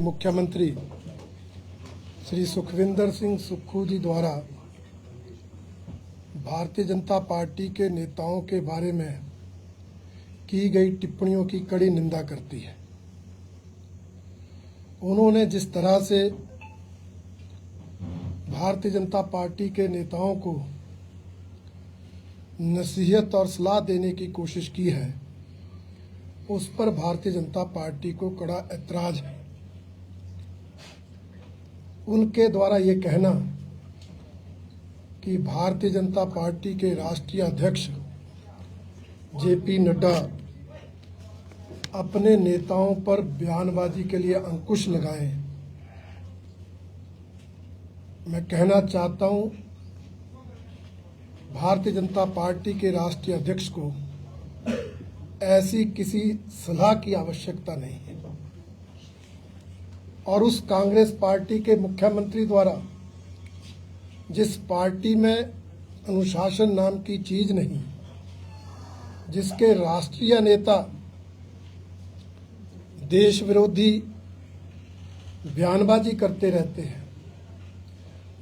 मुख्यमंत्री श्री सुखविंदर सिंह सुक्खू जी द्वारा भारतीय जनता पार्टी के नेताओं के बारे में की गई टिप्पणियों की कड़ी निंदा करती है। उन्होंने जिस तरह से भारतीय जनता पार्टी के नेताओं को नसीहत और सलाह देने की कोशिश की है, उस पर भारतीय जनता पार्टी को कड़ा ऐतराज है। उनके द्वारा ये कहना कि भारतीय जनता पार्टी के राष्ट्रीय अध्यक्ष जेपी नड्डा अपने नेताओं पर बयानबाजी के लिए अंकुश लगाएं, मैं कहना चाहता हूं, भारतीय जनता पार्टी के राष्ट्रीय अध्यक्ष को ऐसी किसी सलाह की आवश्यकता नहीं है और उस कांग्रेस पार्टी के मुख्यमंत्री द्वारा जिस पार्टी में अनुशासन नाम की चीज नहीं, जिसके राष्ट्रीय नेता देश विरोधी बयानबाजी करते रहते हैं,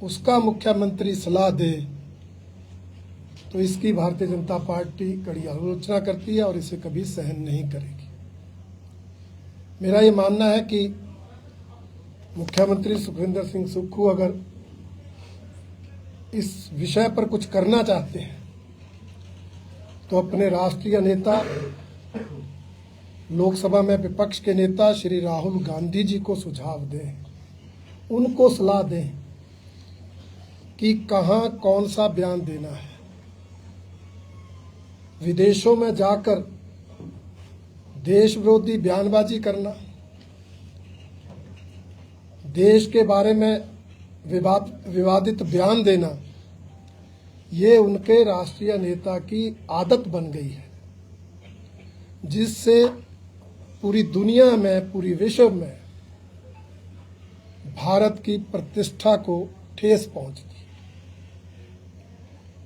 उसका मुख्यमंत्री सलाह दे तो इसकी भारतीय जनता पार्टी कड़ी आलोचना करती है और इसे कभी सहन नहीं करेगी। मेरा ये मानना है कि मुख्यमंत्री सुखविंदर सिंह सुक्खू अगर इस विषय पर कुछ करना चाहते हैं तो अपने राष्ट्रीय नेता, लोकसभा में विपक्ष के नेता श्री राहुल गांधी जी को सुझाव दें, उनको सलाह दें कि कहां कौन सा बयान देना है। विदेशों में जाकर देश विरोधी बयानबाजी करना, देश के बारे में विवादित बयान देना, ये उनके राष्ट्रीय नेता की आदत बन गई है, जिससे पूरी दुनिया में, पूरी विश्व में भारत की प्रतिष्ठा को ठेस पहुंचती।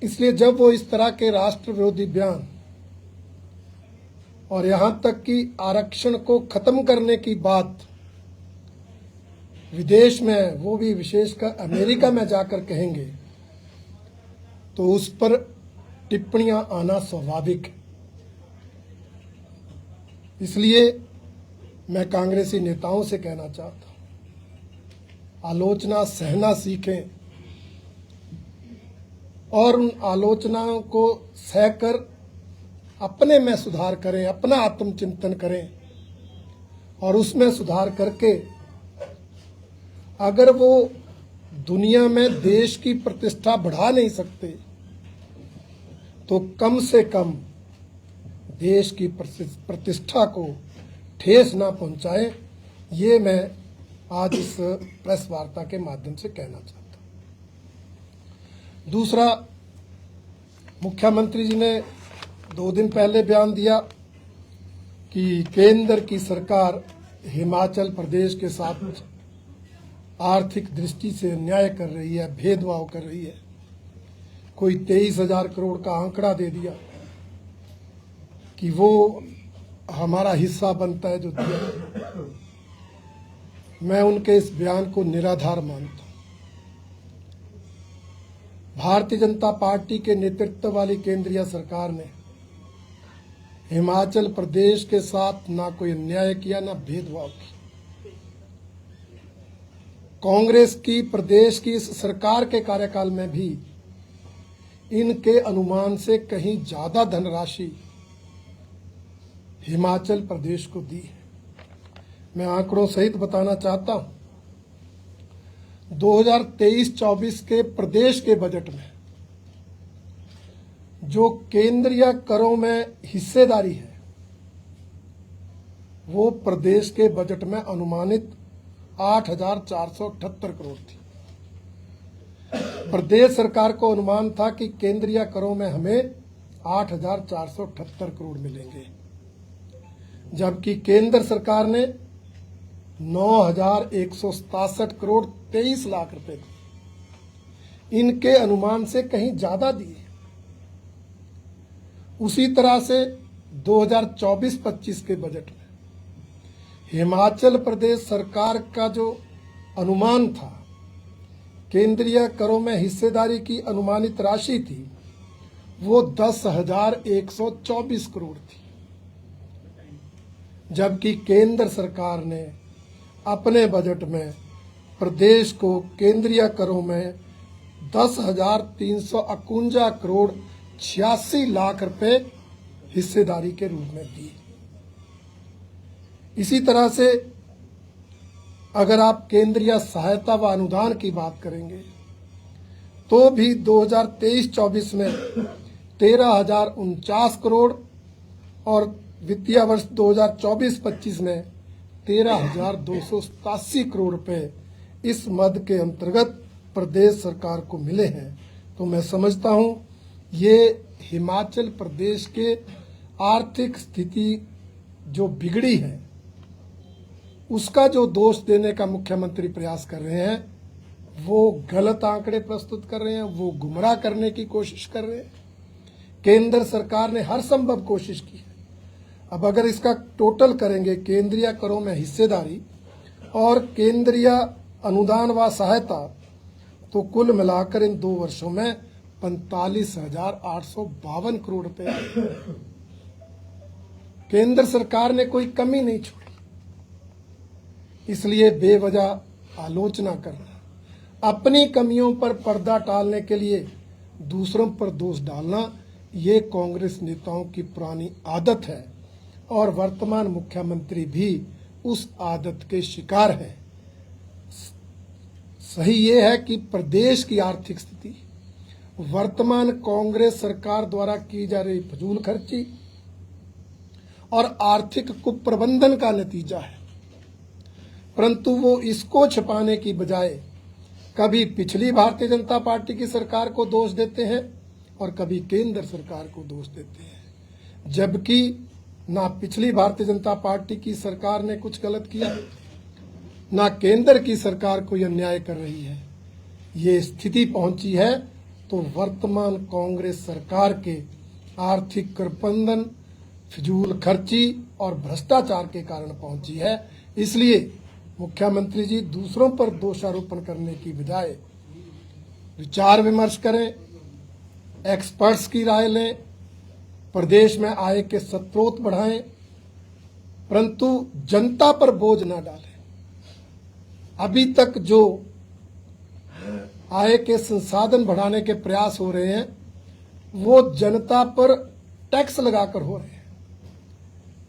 इसलिए जब वो इस तरह के राष्ट्र विरोधी बयान और यहां तक कि आरक्षण को खत्म करने की बात विदेश में, वो भी विशेषकर अमेरिका में जाकर कहेंगे, तो उस पर टिप्पणियां आना स्वाभाविक है। इसलिए मैं कांग्रेसी नेताओं से कहना चाहता हूं, आलोचना सहना सीखें और उन आलोचनाओं को सहकर अपने में सुधार करें, अपना आत्मचिंतन करें और उसमें सुधार करके अगर वो दुनिया में देश की प्रतिष्ठा बढ़ा नहीं सकते तो कम से कम देश की प्रतिष्ठा को ठेस ना पहुंचाएं। ये मैं आज इस प्रेस वार्ता के माध्यम से कहना चाहता हूं। दूसरा, मुख्यमंत्री जी ने 2 दिन पहले बयान दिया कि केंद्र की सरकार हिमाचल प्रदेश के साथ आर्थिक दृष्टि से अन्याय कर रही है, भेदभाव कर रही है। कोई 23,000 करोड़ का आंकड़ा दे दिया कि वो हमारा हिस्सा बनता है जो दिया। मैं उनके इस बयान को निराधार मानता हूं। भारतीय जनता पार्टी के नेतृत्व वाली केंद्रीय सरकार ने हिमाचल प्रदेश के साथ ना कोई अन्याय किया, ना भेदभाव किया। कांग्रेस की प्रदेश की इस सरकार के कार्यकाल में भी इनके अनुमान से कहीं ज्यादा धनराशि हिमाचल प्रदेश को दी है। मैं आंकड़ों सहित बताना चाहता हूं, 2023-24 के प्रदेश के बजट में जो केंद्रीय करों में हिस्सेदारी है, वो प्रदेश के बजट में अनुमानित 8,478 करोड़ थी। प्रदेश सरकार को अनुमान था कि केंद्रीय करों में हमें 8,478 करोड़ मिलेंगे, जबकि केंद्र सरकार ने 9,167 करोड़ 23 लाख रुपए थे। इनके अनुमान से कहीं ज्यादा दिए। उसी तरह से 2024-25 के बजट में हिमाचल प्रदेश सरकार का जो अनुमान था, केंद्रीय करों में हिस्सेदारी की अनुमानित राशि थी, वो 10,124 करोड़ थी, जबकि केंद्र सरकार ने अपने बजट में प्रदेश को केंद्रीय करों में 10,351 करोड़ 86 लाख रुपए हिस्सेदारी के रूप में दी। इसी तरह से अगर आप केंद्रीय सहायता व अनुदान की बात करेंगे तो भी 2023-24 में 13,049 करोड़ और वित्तीय वर्ष 2024-25 में 13,287 करोड़ रुपए इस मद के अंतर्गत प्रदेश सरकार को मिले हैं। तो मैं समझता हूं ये हिमाचल प्रदेश के आर्थिक स्थिति जो बिगड़ी है उसका जो दोष देने का मुख्यमंत्री प्रयास कर रहे हैं, वो गलत आंकड़े प्रस्तुत कर रहे हैं, वो गुमराह करने की कोशिश कर रहे हैं। केंद्र सरकार ने हर संभव कोशिश की है। अब अगर इसका टोटल करेंगे, केंद्रीय करों में हिस्सेदारी और केंद्रीय अनुदान व सहायता, तो कुल मिलाकर इन 2 वर्षों में 45,852 करोड़ रुपए केंद्र सरकार ने कोई कमी नहीं छोड़ी। इसलिए बेवजह आलोचना करना, अपनी कमियों पर पर्दा टालने के लिए दूसरों पर दोष डालना, ये कांग्रेस नेताओं की पुरानी आदत है और वर्तमान मुख्यमंत्री भी उस आदत के शिकार हैं। सही ये है कि प्रदेश की आर्थिक स्थिति वर्तमान कांग्रेस सरकार द्वारा की जा रही फजूल खर्ची और आर्थिक कुप्रबंधन का नतीजा है, परंतु वो इसको छिपाने की बजाय कभी पिछली भारतीय जनता पार्टी की सरकार को दोष देते हैं और कभी केंद्र सरकार को दोष देते हैं, जबकि ना पिछली भारतीय जनता पार्टी की सरकार ने कुछ गलत किया, ना केंद्र की सरकार कोई अन्याय कर रही है। ये स्थिति पहुंची है तो वर्तमान कांग्रेस सरकार के आर्थिक कुप्रबंधन, फिजूल खर्ची और भ्रष्टाचार के कारण पहुंची है। इसलिए मुख्यमंत्री जी दूसरों पर दोषारोपण करने की बजाय विचार विमर्श करें, एक्सपर्ट्स की राय लें, प्रदेश में आय के स्रोत बढ़ाएं, परंतु जनता पर बोझ न डालें। अभी तक जो आय के संसाधन बढ़ाने के प्रयास हो रहे हैं वो जनता पर टैक्स लगाकर हो रहे हैं,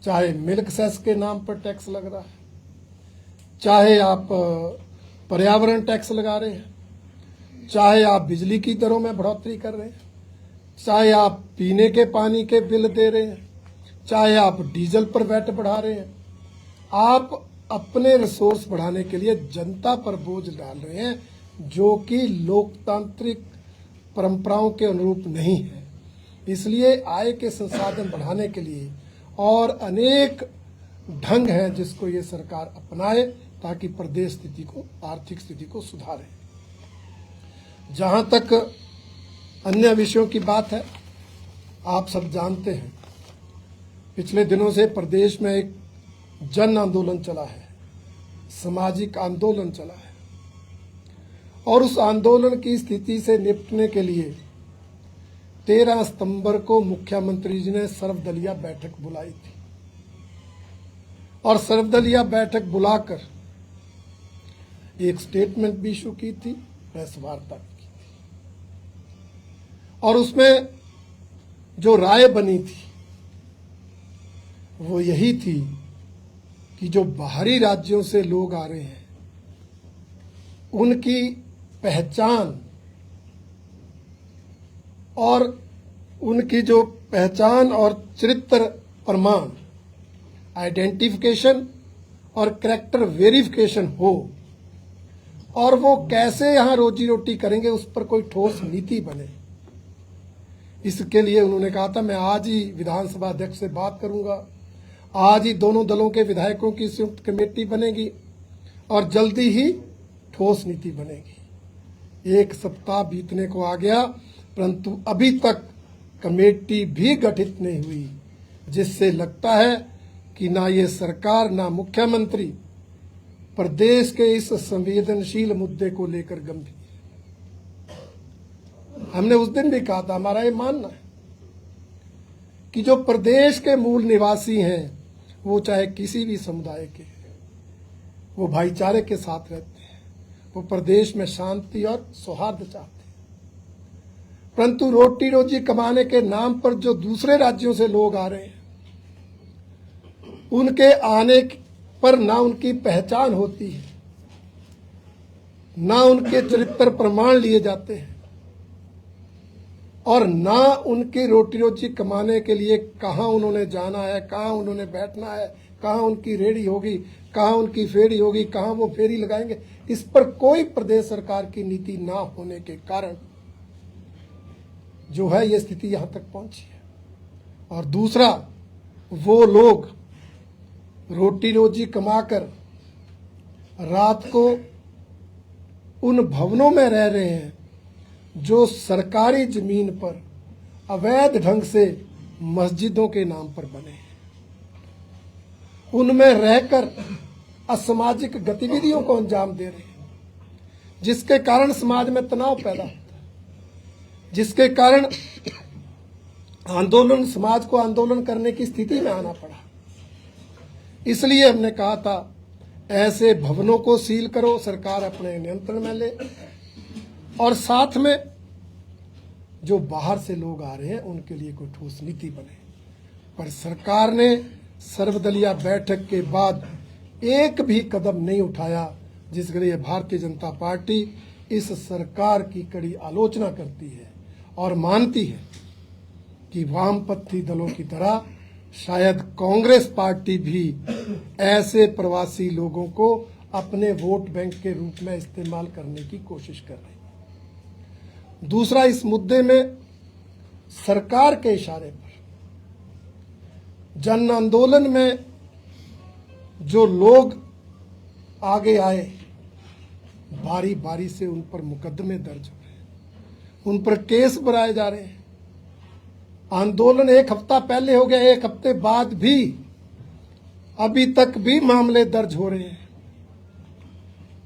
चाहे मिल्क सेस के नाम पर टैक्स लग रहा है, चाहे आप पर्यावरण टैक्स लगा रहे हैं, चाहे आप बिजली की दरों में बढ़ोतरी कर रहे हैं, चाहे आप पीने के पानी के बिल दे रहे हैं, चाहे आप डीजल पर वैट बढ़ा रहे हैं। आप अपने रिसोर्स बढ़ाने के लिए जनता पर बोझ डाल रहे हैं, जो कि लोकतांत्रिक परंपराओं के अनुरूप नहीं है। इसलिए आय के संसाधन बढ़ाने के लिए और अनेक ढंग हैं जिसको ये सरकार अपनाए ताकि प्रदेश स्थिति को, आर्थिक स्थिति को सुधारे। जहां तक अन्य विषयों की बात है, आप सब जानते हैं पिछले दिनों से प्रदेश में एक जन आंदोलन चला है, सामाजिक आंदोलन चला है, और उस आंदोलन की स्थिति से निपटने के लिए 13 सितंबर को मुख्यमंत्री जी ने सर्वदलीय बैठक बुलाई थी और सर्वदलीय बैठक बुलाकर एक स्टेटमेंट भी इशू की थी, प्रेस वार्ता भी की थी, और उसमें जो राय बनी थी वो यही थी कि जो बाहरी राज्यों से लोग आ रहे हैं उनकी पहचान और उनकी जो पहचान और चरित्र प्रमाण, आइडेंटिफिकेशन और कैरेक्टर वेरिफिकेशन हो, और वो कैसे यहाँ रोजी रोटी करेंगे उस पर कोई ठोस नीति बने। इसके लिए उन्होंने कहा था मैं आज ही विधानसभा अध्यक्ष से बात करूंगा, आज ही दोनों दलों के विधायकों की संयुक्त कमेटी बनेगी और जल्दी ही ठोस नीति बनेगी। 1 सप्ताह बीतने को आ गया, परंतु अभी तक कमेटी भी गठित नहीं हुई, जिससे लगता है कि ना ये सरकार ना मुख्यमंत्री प्रदेश के इस संवेदनशील मुद्दे को लेकर गंभीर है। हमने उस दिन भी कहा था, हमारा ये मानना है कि जो प्रदेश के मूल निवासी हैं, वो चाहे किसी भी समुदाय के, वो भाईचारे के साथ रहते हैं, वो प्रदेश में शांति और सौहार्द चाहते हैं। परंतु रोटी रोजी कमाने के नाम पर जो दूसरे राज्यों से लोग आ रहे हैं, उनके आने पर ना उनकी पहचान होती है, ना उनके चरित्र प्रमाण लिए जाते हैं, और ना उनकी रोटी रोजी कमाने के लिए कहाँ उन्होंने जाना है, कहाँ उन्होंने बैठना है, कहाँ उनकी रेहड़ी होगी, कहाँ उनकी फेरी होगी, कहाँ वो फेरी लगाएंगे, इस पर कोई प्रदेश सरकार की नीति ना होने के कारण जो है ये स्थिति यहां तक पहुंची है। और दूसरा, वो लोग रोटी रोजी कमाकर रात को उन भवनों में रह रहे हैं जो सरकारी जमीन पर अवैध ढंग से मस्जिदों के नाम पर बने हैं। उनमें रहकर असामाजिक गतिविधियों को अंजाम दे रहे हैं, जिसके कारण समाज में तनाव पैदा होता है, जिसके कारण आंदोलन, समाज को आंदोलन करने की स्थिति में आना पड़ा। इसलिए हमने कहा था, ऐसे भवनों को सील करो, सरकार अपने नियंत्रण में ले, और साथ में जो बाहर से लोग आ रहे हैं उनके लिए कोई ठोस नीति बने। पर सरकार ने सर्वदलीय बैठक के बाद एक भी कदम नहीं उठाया, जिसके लिए भारतीय जनता पार्टी इस सरकार की कड़ी आलोचना करती है और मानती है कि वामपंथी दलों की तरह शायद कांग्रेस पार्टी भी ऐसे प्रवासी लोगों को अपने वोट बैंक के रूप में इस्तेमाल करने की कोशिश कर रही है। दूसरा, इस मुद्दे में सरकार के इशारे पर जन आंदोलन में जो लोग आगे आए, बारी बारी से उन पर मुकदमे दर्ज हो रहे हैं, उन पर केस बनाए जा रहे हैं। आंदोलन एक हफ्ता पहले हो गया, एक हफ्ते बाद भी अभी तक भी मामले दर्ज हो रहे हैं।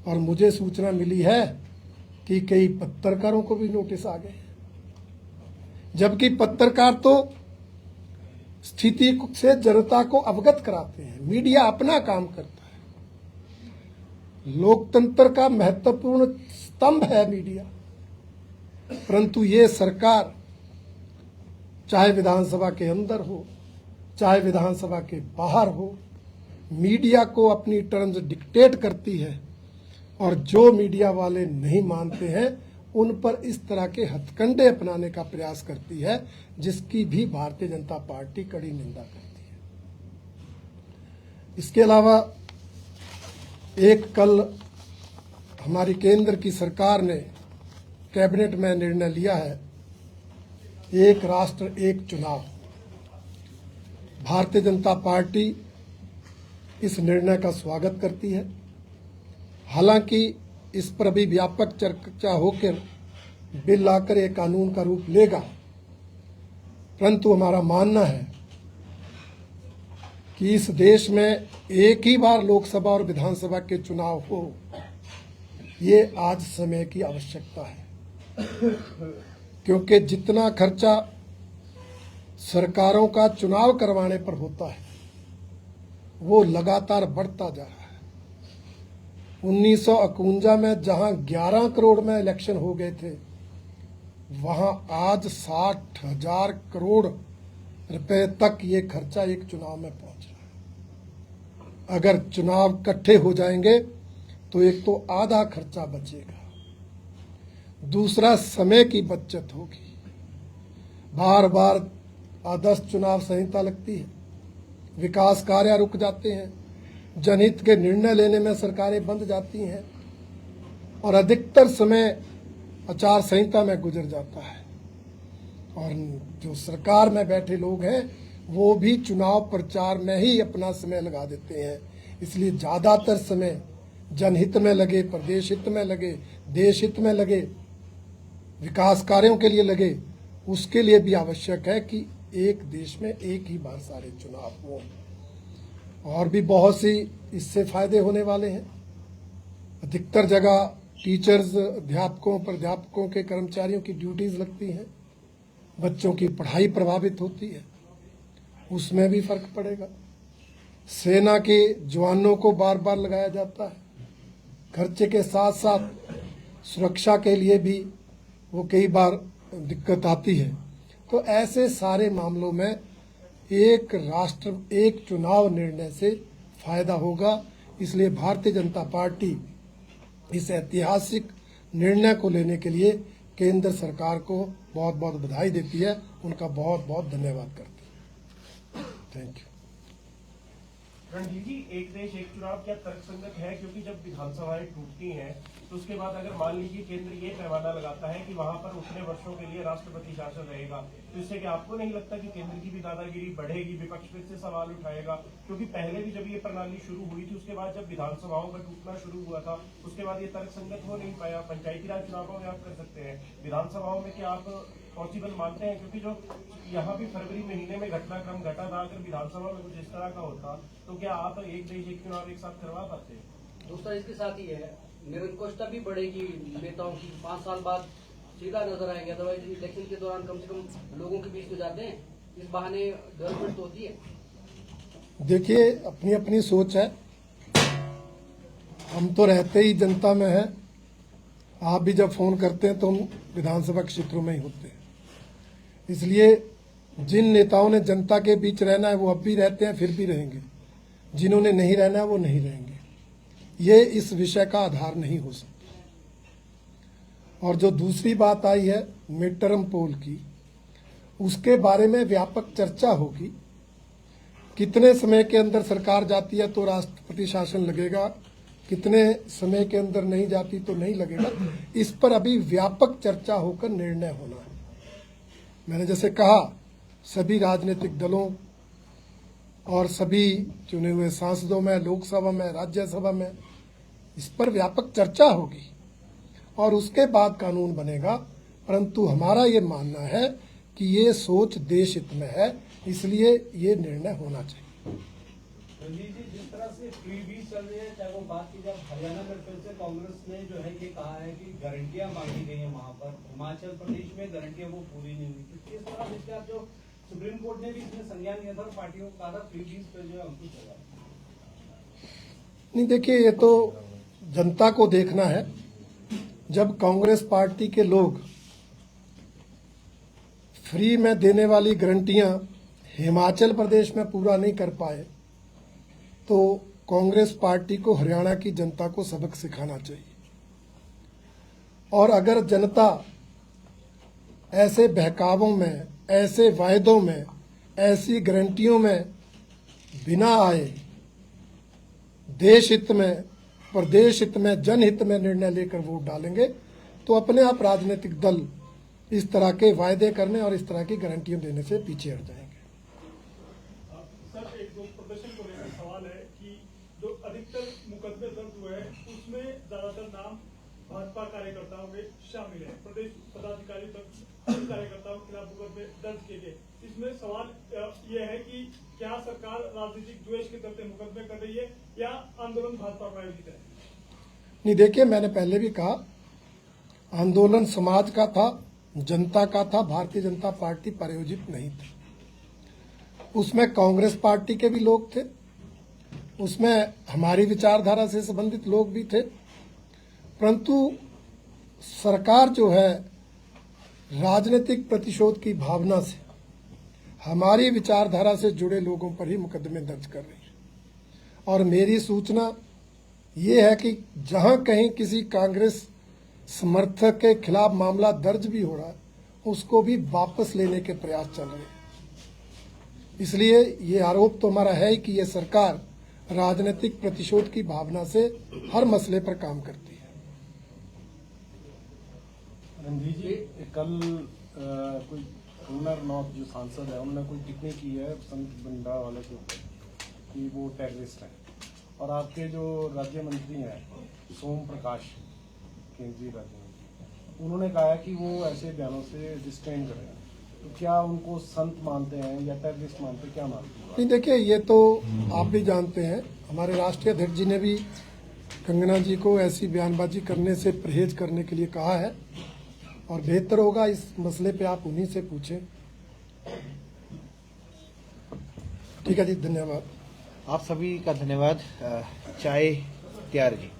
और मुझे सूचना मिली है कि कई पत्रकारों को भी नोटिस आ गए, जबकि पत्रकार तो स्थिति से जनता को अवगत कराते हैं, मीडिया अपना काम करता है, लोकतंत्र का महत्वपूर्ण स्तंभ है मीडिया। परंतु ये सरकार, चाहे विधानसभा के अंदर हो, चाहे विधानसभा के बाहर हो, मीडिया को अपनी टर्म्स डिक्टेट करती है, और जो मीडिया वाले नहीं मानते हैं उन पर इस तरह के हथकंडे अपनाने का प्रयास करती है, जिसकी भी भारतीय जनता पार्टी कड़ी निंदा करती है। इसके अलावा एक कल हमारी केंद्र की सरकार ने कैबिनेट में निर्णय लिया है, एक राष्ट्र एक चुनाव। भारतीय जनता पार्टी इस निर्णय का स्वागत करती है। हालांकि इस पर अभी व्यापक चर्चा होकर बिल आकर एक कानून का रूप लेगा, परंतु हमारा मानना है कि इस देश में एक ही बार लोकसभा और विधानसभा के चुनाव हो, ये आज समय की आवश्यकता है। क्योंकि जितना खर्चा सरकारों का चुनाव करवाने पर होता है, वो लगातार बढ़ता जा रहा है। 1951 में जहां 11 करोड़ में इलेक्शन हो गए थे, वहां आज 60,000 करोड़ रुपए तक ये खर्चा एक चुनाव में पहुंच रहा है। अगर चुनाव इकट्ठे हो जाएंगे तो एक तो आधा खर्चा बचेगा, दूसरा समय की बचत होगी। बार बार आदर्श चुनाव संहिता लगती है, विकास कार्य रुक जाते हैं, जनहित के निर्णय लेने में सरकारें बंद जाती हैं, और अधिकतर समय आचार संहिता में गुजर जाता है। और जो सरकार में बैठे लोग हैं वो भी चुनाव प्रचार में ही अपना समय लगा देते हैं। इसलिए ज़्यादातर समय जनहित में लगे, प्रदेश हित में लगे, देश हित में लगे, विकास कार्यों के लिए लगे। उसके लिए भी आवश्यक है कि एक देश में एक ही बार सारे चुनाव हों। और भी बहुत सी इससे फायदे होने वाले हैं। अधिकतर जगह टीचर्स, अध्यापकों, प्राध्यापकों के कर्मचारियों की ड्यूटीज लगती हैं, बच्चों की पढ़ाई प्रभावित होती है, उसमें भी फर्क पड़ेगा। सेना के जवानों को बार बार लगाया जाता है, खर्चे के साथ साथ सुरक्षा के लिए भी वो कई बार दिक्कत आती है। तो ऐसे सारे मामलों में एक राष्ट्र एक चुनाव निर्णय से फायदा होगा। इसलिए भारतीय जनता पार्टी इस ऐतिहासिक निर्णय को लेने के लिए केंद्र सरकार को बहुत बहुत बधाई देती है, उनका बहुत बहुत धन्यवाद करती है। Thank you. रणजीत जी, एक देश एक चुनाव क्या तर्कसंगत है? क्योंकि जब विधानसभाएं टूटती हैं तो उसके बाद अगर मान लीजिए केंद्र ये पैमाना लगाता है कि वहां पर उतने वर्षों के लिए राष्ट्रपति शासन रहेगा, तो इससे क्या आपको नहीं लगता कि केंद्र की भी दादागिरी बढ़ेगी, विपक्ष फिर से सवाल उठाएगा? क्योंकि पहले भी जब ये प्रणाली शुरू हुई थी, उसके बाद जब विधानसभाओं का टूटना शुरू हुआ था, उसके बाद ये तर्कसंगत हो नहीं पाया। पंचायती राज चुनावों में आप कर सकते हैं, विधानसभाओं में क्या आप पॉसिबल मानते हैं? क्योंकि जो यहाँ भी फरवरी महीने में घटनाक्रम घटा था, अगर विधानसभा में कुछ इस तरह का होता तो क्या आप एक देश एक चुनाव एक साथ करवा पाते? दूसरा इसके साथ ही है, निरंकुशता भी बढ़ेगी नेताओं की। 5 साल बाद सीधा नजर आएंगे, अदरवाइज इलेक्शन के दौरान कम से कम लोगों के बीच में जाते हैं, इस बहाने डेवलपमेंट तो होती है। देखिए, अपनी अपनी सोच है। हम तो रहते ही जनता में हैं। आप भी जब फोन करते हैं तो हम विधानसभा क्षेत्रों में ही होते हैं। इसलिए जिन नेताओं ने जनता के बीच रहना है वो अब भी रहते हैं, फिर भी रहेंगे। जिन्होंने नहीं रहना है वो नहीं रहेंगे। ये इस विषय का आधार नहीं हो सकता। और जो दूसरी बात आई है मिड टर्म पोल की, उसके बारे में व्यापक चर्चा होगी। कितने समय के अंदर सरकार जाती है तो राष्ट्रपति शासन लगेगा, कितने समय के अंदर नहीं जाती तो नहीं लगेगा। इस पर अभी व्यापक चर्चा होकर निर्णय होना है। मैंने जैसे कहा, सभी राजनीतिक दलों और सभी चुने हुए सांसदों में, लोकसभा में, राज्यसभा में इस पर व्यापक चर्चा होगी और उसके बाद कानून बनेगा। परंतु हमारा ये मानना है कि ये सोच देश हित में है, इसलिए ये निर्णय होना चाहिए। रणजीत जी, जिस तरह से फ्रीबीज चल रही है, चाहे वो बात की जाए हरियाणा में, फिर से कांग्रेस ने जो है ये कहा है कि गारंटियां मांगी गई है वहां पर, हिमाचल प्रदेश में गारंटियां वो पूरी नहीं हुई। इस तरह से जो सुप्रीम कोर्ट ने भी इसमें संज्ञान लिया था, पार्टियों को कहा था फ्रीबीज पर जो है अंकुश लगा। नहीं, देखिए, ये तो जनता को देखना है। जब कांग्रेस पार्टी के लोग फ्री में देने वाली गारंटियां हिमाचल प्रदेश में पूरा नहीं कर पाए तो कांग्रेस पार्टी को हरियाणा की जनता को सबक सिखाना चाहिए। और अगर जनता ऐसे बहकावों में, ऐसे वायदों में, ऐसी गारंटियों में बिना आए देश हित में, प्रदेश हित में, जनहित में निर्णय लेकर वोट डालेंगे तो अपने आप राजनीतिक दल इस तरह के वायदे करने और इस तरह की गारंटियां देने से पीछे हट जाएंगे। सर, एक दो प्रदर्शन को लेकर सवाल है कि जो अधिकतर मुकदमे दर्ज हुए हैं उसमें ज्यादातर नाम भाजपा कार्यकर्ताओं के शामिल है। प्रदेश पदाधिकारी तक कार्यकर्ताओं के खिलाफ मुकदमे दर्ज किए गए। इसमें सवाल यह है कि क्या सरकार राजनीतिक द्वेष के चलते मुकदमे कर रही है या आंदोलन भाजपा प्रायोजित है? नहीं, देखिए, मैंने पहले भी कहा, आंदोलन समाज का था, जनता का था, भारतीय जनता पार्टी प्रायोजित नहीं थी। उसमें कांग्रेस पार्टी के भी लोग थे, उसमें हमारी विचारधारा से संबंधित लोग भी थे। परंतु सरकार जो है राजनीतिक प्रतिशोध की भावना से हमारी विचारधारा से जुड़े लोगों पर ही मुकदमे दर्ज कर रही है। और मेरी सूचना ये है कि जहां कहीं किसी कांग्रेस समर्थक के खिलाफ मामला दर्ज भी हो रहा है, उसको भी वापस लेने के प्रयास चल रहे हैं। इसलिए ये आरोप तो हमारा है ही कि ये सरकार राजनीतिक प्रतिशोध की भावना से हर मसले पर काम करती है। रणजीत जी, कल कोई हुनर नॉक जो सांसद है उन्होंने कोई टिप्पणी की है संत भंडार वाले के ऊपर कि वो टेररिस्ट है, और आपके जो राज्य मंत्री हैं सोम प्रकाश, केंद्रीय राज्य मंत्री, उन्होंने कहा है कि वो ऐसे बयानों से रिस्ट्रेन करें। तो क्या उनको संत मानते हैं या टेररिस्ट मानते हैं, क्या मानते हैं? नहीं, देखिए, ये तो आप भी जानते हैं, हमारे राष्ट्रीय अध्यक्ष जी ने भी कंगना जी को ऐसी बयानबाजी करने से परहेज करने के लिए कहा है, और बेहतर होगा इस मसले पे आप उन्हीं से पूछें। ठीक है जी, धन्यवाद। आप सभी का धन्यवाद। चाय तैयार जी।